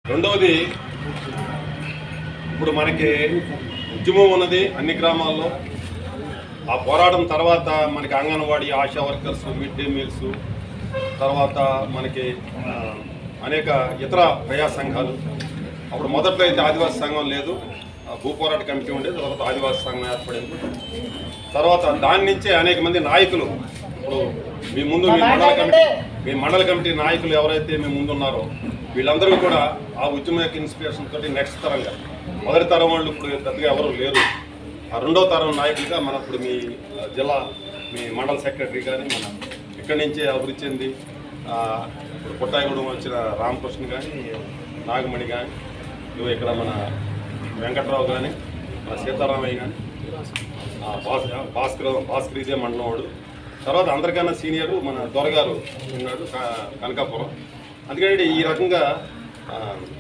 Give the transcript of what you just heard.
రెండవది, ఇప్పుడు మనకి ఉద్యమం ఉన్నది అన్ని గ్రామాల్లో. ఆ పోరాటం తర్వాత మనకి anganwadi, ASHA workers, mid day meals, తర్వాత మనకి అనేక ఇతర ప్రజా సంఘాలు. అప్పుడు మొదట్లో అయితే ఆదివాసీ సంఘం లేదు, భూపోరాట కమిటీ ఉండేది. తర్వాత ఆదివాసీ సంఘం ఏర్పడింది. తర్వాత దాని నుంచే అనేక మంది నాయకులు, ఇప్పుడు మీ ముందు మీ మండల కమిటీ నాయకులు ఎవరైతే మీ ముందు ఉన్నారో వీళ్ళందరూ కూడా ఆ ఉద్యమ యొక్క ఇన్స్పిరేషన్ తోటి నెక్స్ట్ తరంగా, మొదటి తరం వాళ్ళు ఇప్పుడు పెద్దగా ఎవరు లేరు, ఆ రెండవ తరం నాయకులుగా మన ఇప్పుడు మీ జిల్లా మీ మండల సెక్రటరీ కానీ మన ఇక్కడి నుంచే అభివృద్ధి చెంది ఇప్పుడు పుట్టాయిగూడెం వచ్చిన రామకృష్ణ కానీ, నాగమణి కానీ, ఇక్కడ మన వెంకట్రావు కానీ, మన సీతారామయ్య కానీ, భాస్కర్ ఇదే మండలం వాడు. తర్వాత అందరికన్నా సీనియరు మన దొరగారు ఉన్నాడు, కనకాపురం. అందుకని ఈ రకంగా